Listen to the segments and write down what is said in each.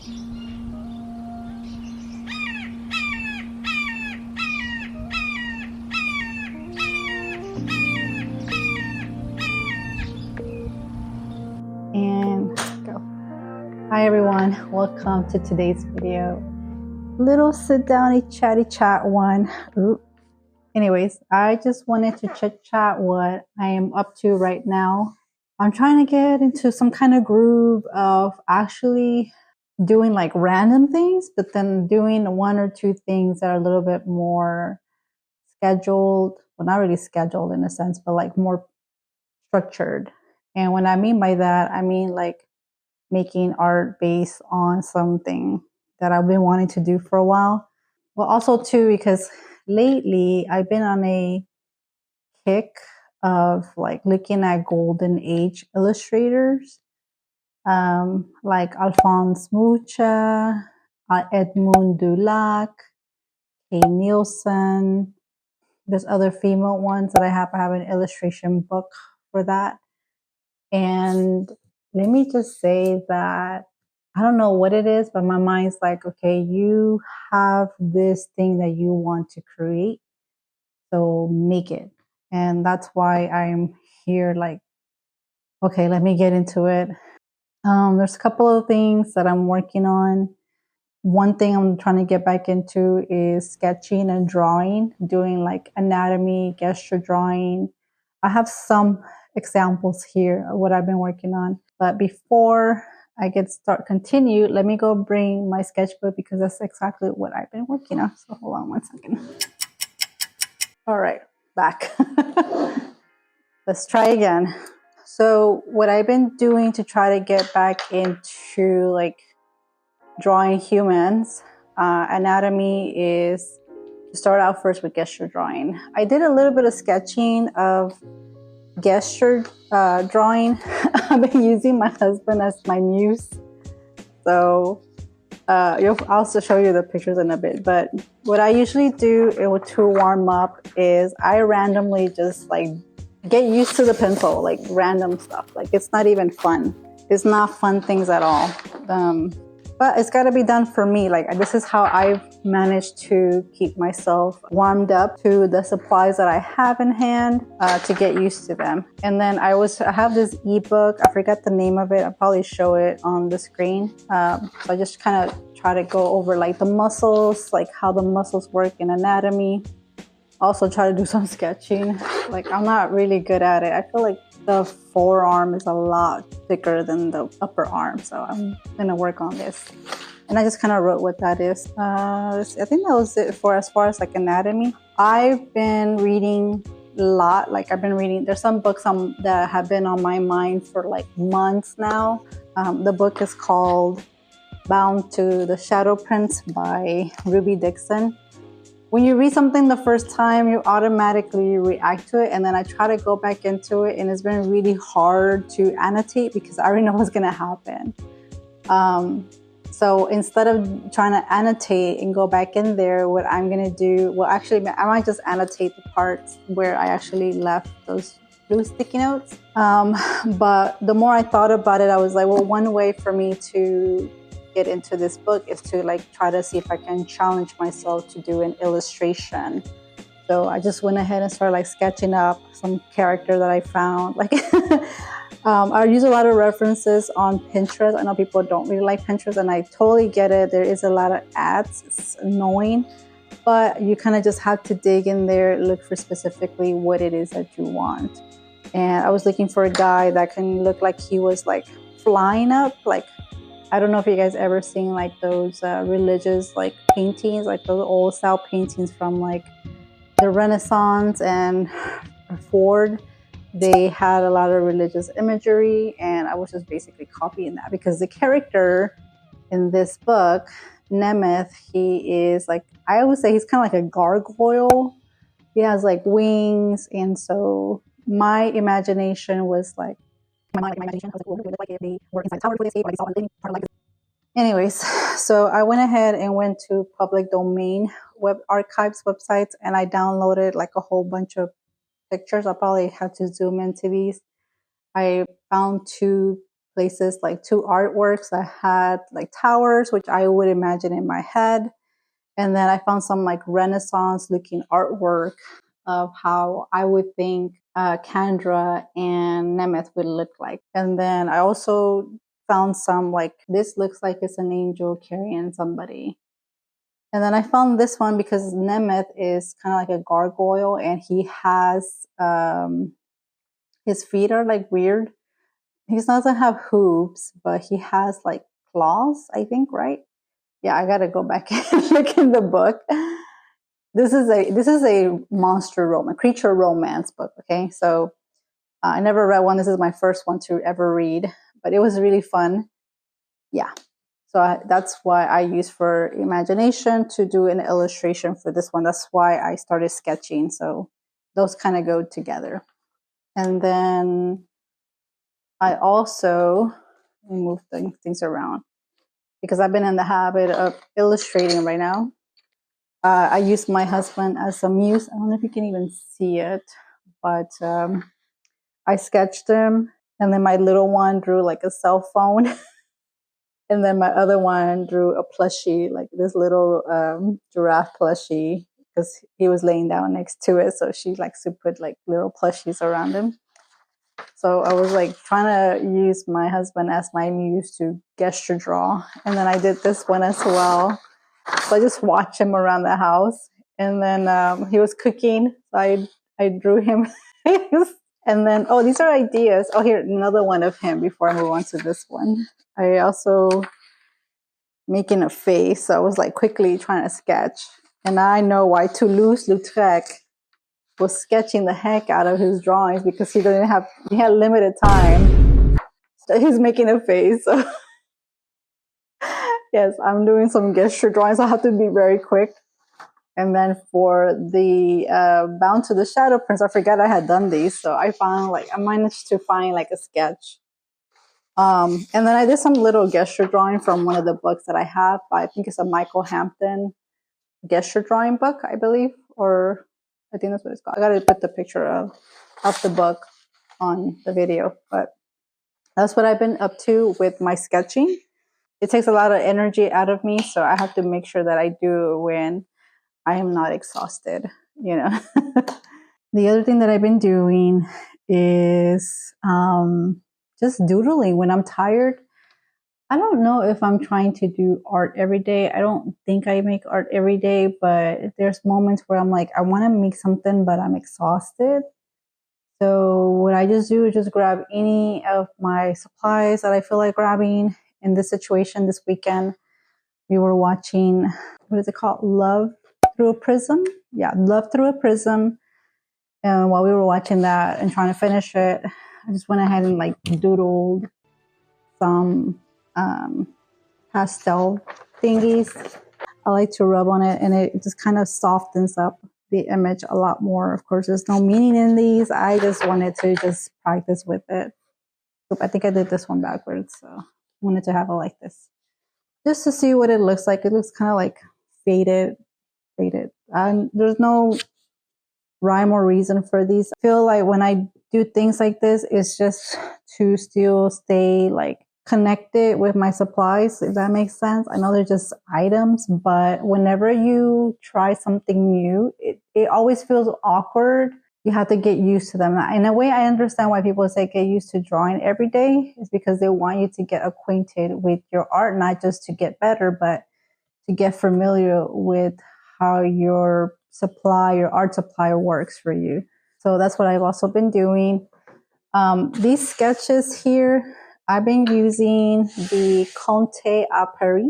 And go. Hi everyone, welcome to today's video. Little sit downy chatty chat one. Ooh. Anyways, I just wanted to chit chat what I am up to right now. I'm trying to get into some kind of groove of actually doing like random things, but then doing one or two things that are a little bit more scheduled. Well, not really scheduled in a sense, but like more structured. And what I mean by that, I mean like making art based on something that I've been wanting to do for a while. Well, also too, because lately I've been on a kick of like looking at golden age illustrators, like Alphonse Mucha, Edmund Dulac, Kay Nielsen. There's other female ones that I have. I have an illustration book for that. And let me just say that I don't know what it is, but my mind's like, okay, you have this thing that you want to create, so make it. And that's why I'm here like, okay, let me get into it. There's a couple of things that I'm working on. One thing I'm trying to get back into is sketching and drawing, doing like anatomy, gesture drawing. I have some examples here of what I've been working on. But before I continue, let me go bring my sketchbook because that's exactly what I've been working on. So hold on one second. All right, back. Let's try again. So what I've been doing to try to get back into like drawing humans, anatomy, is to start out first with gesture drawing. I did a little bit of sketching of gesture drawing. I've been using my husband as my muse. So I'll also show you the pictures in a bit. But what I usually do to warm up is I randomly just like get used to the pencil, like random stuff. Like it's not even fun. It's not fun things at all. But it's got to be done for me. Like this is how I've managed to keep myself warmed up to the supplies that I have in hand to get used to them. And then I have this ebook. I forgot the name of it. I'll probably show it on the screen. So I just kind of try to go over like the muscles, like how the muscles work in anatomy. Also try to do some sketching. Like I'm not really good at it. I feel like the forearm is a lot thicker than the upper arm, so I'm gonna work on this. And I just kind of wrote what that is. I think that was it for as far as like anatomy. I've been reading a lot. Like I've been reading, there's some books that have been on my mind for like months now. The book is called Bound to the Shadow Prints by Ruby Dixon. When you read something the first time, you automatically react to it. And then I try to go back into it, and it's been really hard to annotate because I already know what's going to happen. So instead of trying to annotate and go back in there, what I'm going to do, well, actually, I might just annotate the parts where I actually left those blue sticky notes. But the more I thought about it, I was like, well, one way for me to get into this book is to like try to see if I can challenge myself to do an illustration. So I just went ahead and started like sketching up some character that I found. Like I use a lot of references on Pinterest. I know people don't really like Pinterest, and I totally get it. There is a lot of ads. It's annoying, but you kind of just have to dig in there, look for specifically what it is that you want. And I was looking for a guy that can look like he was like flying up, like, I don't know if you guys ever seen like those religious like paintings, like those old style paintings from like the Renaissance and Ford. They had a lot of religious imagery, and I was just basically copying that because the character in this book, Nemeth, he is like, I would say he's kind of like a gargoyle. He has like wings, and so my imagination was like, anyways, so I went ahead and went to public domain web archives websites, and I downloaded like a whole bunch of pictures. I'll probably have to zoom into these. I found two places like 2 artworks. I had like towers, which I would imagine in my head. And then I found some like Renaissance looking artwork of how I would think Candra and Nemeth would look like. And then I also found some like, this looks like it's an angel carrying somebody. And then I found this one because Nemeth is kind of like a gargoyle, and he has, his feet are like weird. He doesn't have hooves, but he has like claws, I think, right? Yeah, I gotta go back and look in the book. This is a monster romance, creature romance book. Okay, so I never read one. This is my first one to ever read, but it was really fun. Yeah, so that's why I use for imagination to do an illustration for this one. That's why I started sketching. So those kind of go together. And then I also move things around because I've been in the habit of illustrating right now. I use my husband as a muse. I don't know if you can even see it, but I sketched him, and then my little one drew like a cell phone. And then my other one drew a plushie, like this little giraffe plushie, because he was laying down next to it. So she likes to put like little plushies around him. So I was like trying to use my husband as my muse to gesture draw. And then I did this one as well. So I just watched him around the house. And then he was cooking. So I drew him. And then, oh, these are ideas. Oh, here, another one of him before I move on to this one. I also making a face. So I was like quickly trying to sketch. And I know why Toulouse-Lautrec was sketching the heck out of his drawings, because he had limited time. So he's making a face. So yes, I'm doing some gesture drawings. I have to be very quick. And then for the Bound to the Shadow prints, I forgot I had done these. So I managed to find like a sketch. And then I did some little gesture drawing from one of the books that I have. I think it's a Michael Hampton gesture drawing book, I believe, or I think that's what it's called. I got to put the picture of the book on the video, but that's what I've been up to with my sketching. It takes a lot of energy out of me, so I have to make sure that I do when I am not exhausted, you know. The other thing that I've been doing is just doodling when I'm tired. I don't know if I'm trying to do art every day. I don't think I make art every day, but there's moments where I'm like, I want to make something, but I'm exhausted. So what I just do is just grab any of my supplies that I feel like grabbing. In this situation, this weekend, we were watching, what is it called? Love Through a Prism? Yeah, Love Through a Prism. And while we were watching that and trying to finish it, I just went ahead and like doodled some pastel thingies. I like to rub on it, and it just kind of softens up the image a lot more. Of course, there's no meaning in these. I just wanted to just practice with it. I think I did this one backwards, so I wanted to have it like this, just to see what it looks like. It looks kind of like faded. There's no rhyme or reason for these. I feel like when I do things like this, it's just to still stay like connected with my supplies, if that makes sense. I know they're just items, but whenever you try something new, it always feels awkward. You have to get used to them. In a way, I understand why people say get used to drawing every day. It's because they want you to get acquainted with your art, not just to get better, but to get familiar with how your art supply works for you. So that's what I've also been doing. These sketches here, I've been using the Conte à Paris.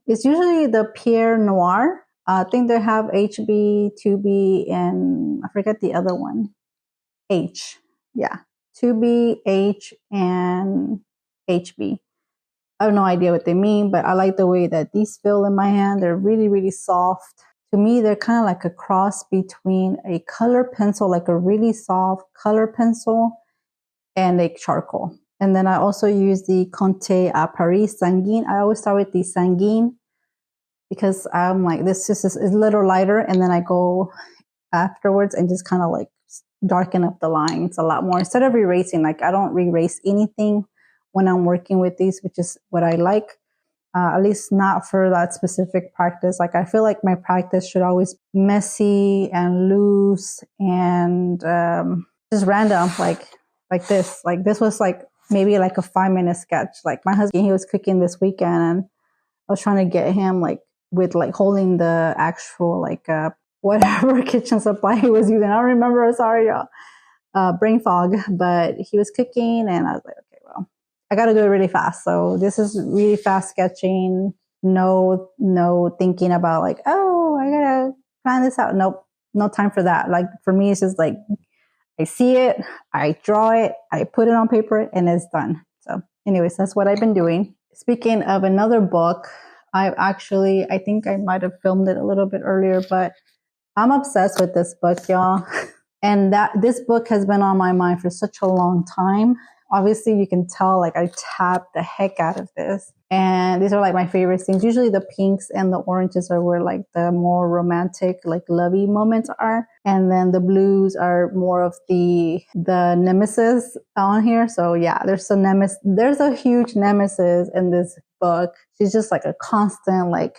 It's usually the Pierre Noir. I think they have HB, 2B, and I forget the other one. H. Yeah. 2B, H, and HB. I have no idea what they mean, but I like the way that these feel in my hand. They're really, really soft. To me, they're kind of like a cross between a color pencil, like a really soft color pencil, and a charcoal. And then I also use the Conte à Paris Sanguine. I always start with the Sanguine because I'm like, this just is a little lighter, and then I go afterwards and just kind of like darken up the lines a lot more instead of erasing. Like I don't erase anything when I'm working with these, which is what I like. At least not for that specific practice. Like I feel like my practice should always be messy and loose and just random, like this. Like this was like maybe like a 5-minute sketch. Like my husband, he was cooking this weekend, and I was trying to get him like with like holding the actual like whatever kitchen supply he was using. I don't remember. Sorry, y'all. Brain fog. But he was cooking, and I was like, okay, well, I got to do it really fast. So this is really fast sketching. No thinking about like, oh, I gotta plan this out. Nope, no time for that. Like for me, it's just like I see it, I draw it, I put it on paper, and it's done. So anyways, that's what I've been doing. Speaking of another book, I think I might have filmed it a little bit earlier, but I'm obsessed with this book, y'all. And this book has been on my mind for such a long time. Obviously, you can tell like I tapped the heck out of this. And these are like my favorite things. Usually the pinks and the oranges are where like the more romantic, like lovey moments are. And then the blues are more of the nemesis on here. So yeah, there's a huge nemesis in this book. She's just like a constant like,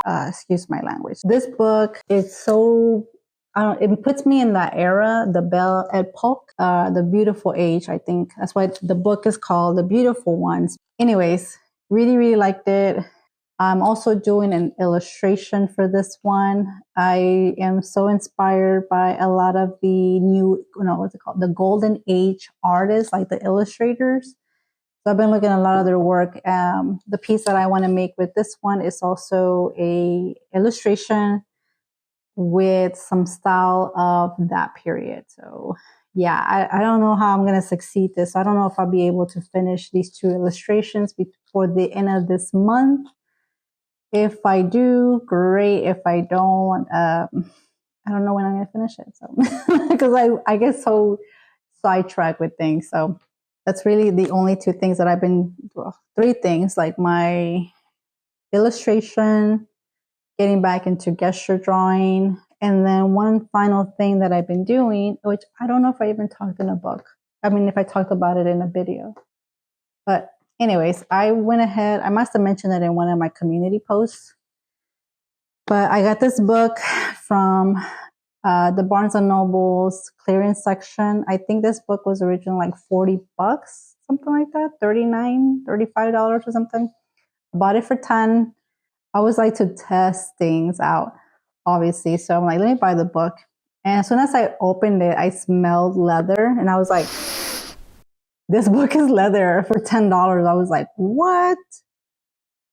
excuse my language. This book is so, it puts me in that era, the Belle Epoque, the beautiful age, I think. That's why the book is called The Beautiful Ones. Anyways, really, really liked it. I'm also doing an illustration for this one. I am so inspired by a lot of the new, what's it called? The Golden Age artists, like the illustrators. So I've been looking at a lot of their work. The piece that I want to make with this one is also a illustration with some style of that period. So yeah, I don't know how I'm going to succeed this. I don't know if I'll be able to finish these 2 illustrations before the end of this month. If I do, great. If I don't, I don't know when I'm going to finish it. So because I get so sidetracked with things. So that's really the only 2 things that 3 things, like my illustration, getting back into gesture drawing. And then one final thing that I've been doing, which I don't know if I even talked in a book. I mean, if I talked about it in a video. But anyways, I went ahead. I must have mentioned it in one of my community posts. But I got this book from the Barnes & Noble's clearance section. I think this book was originally like $40, something like that. $39, $35 or something. I bought it for $10. I always like to test things out, obviously. So I'm like, let me buy the book. And as soon as I opened it, I smelled leather. And I was like, this book is leather for $10. I was like, what?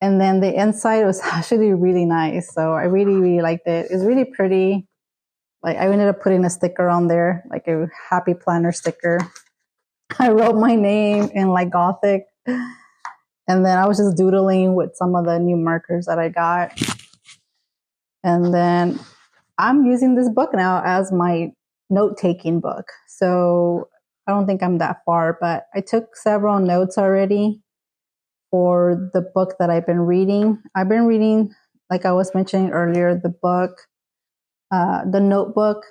And then the inside was actually really nice. So I really, really liked it. It's really pretty. Like I ended up putting a sticker on there, like a happy planner sticker. I wrote my name in like Gothic. And then I was just doodling with some of the new markers that I got. And then I'm using this book now as my note-taking book. So I don't think I'm that far, but I took several notes already for the book that I've been reading. I've been reading, like I was mentioning earlier, the book, The Notebook,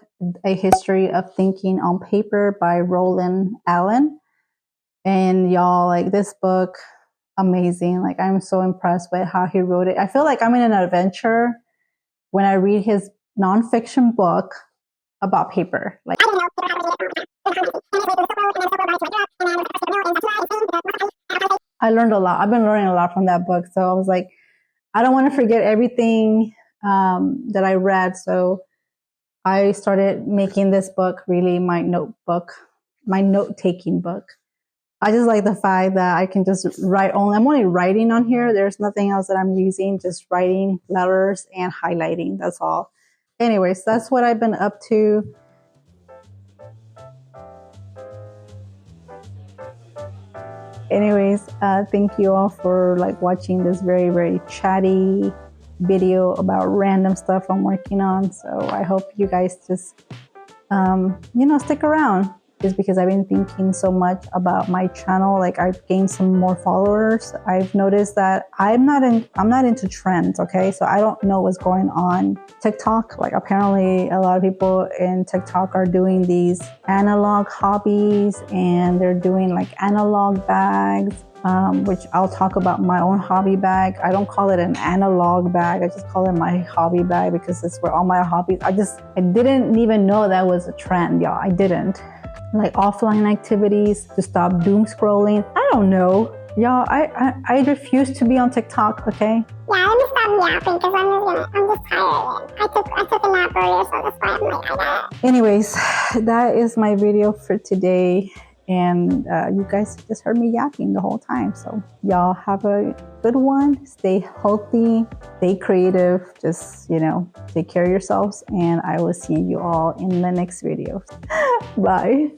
A History of Thinking on Paper by Roland Allen. And y'all, like this book, amazing. Like I'm so impressed with how he wrote it. I feel like I'm in an adventure when I read his nonfiction book about paper. Like I learned a lot. I've been learning a lot from that book. So I was like, I don't want to forget everything that I read. So I started making this book really my notebook, my note-taking book. I just like the fact that I can just write only. I'm only writing on here. There's nothing else that I'm using, just writing letters and highlighting. That's all. Anyways, that's what I've been up to. Anyways, thank you all for like watching this very, very chatty video about random stuff I'm working on. So I hope you guys just, stick around. is because I've been thinking so much about my channel. Like I've gained some more followers. I've noticed that I'm not into trends, okay? So I don't know what's going on TikTok. Like apparently a lot of people in TikTok are doing these analog hobbies, and they're doing like analog bags, which I'll talk about my own hobby bag. I don't call it an analog bag. I just call it my hobby bag because it's where all my hobbies. I didn't even know that was a trend, y'all. I didn't. Like offline activities to stop doom scrolling. I don't know. Y'all, I refuse to be on TikTok, okay? Yeah, let me stop yapping because I'm just tired. I took a nap earlier, so that's why I'm like, I got it. Anyways, that is my video for today. And you guys just heard me yapping the whole time. So y'all have a good one. Stay healthy, stay creative. Just, take care of yourselves. And I will see you all in the next video. Bye.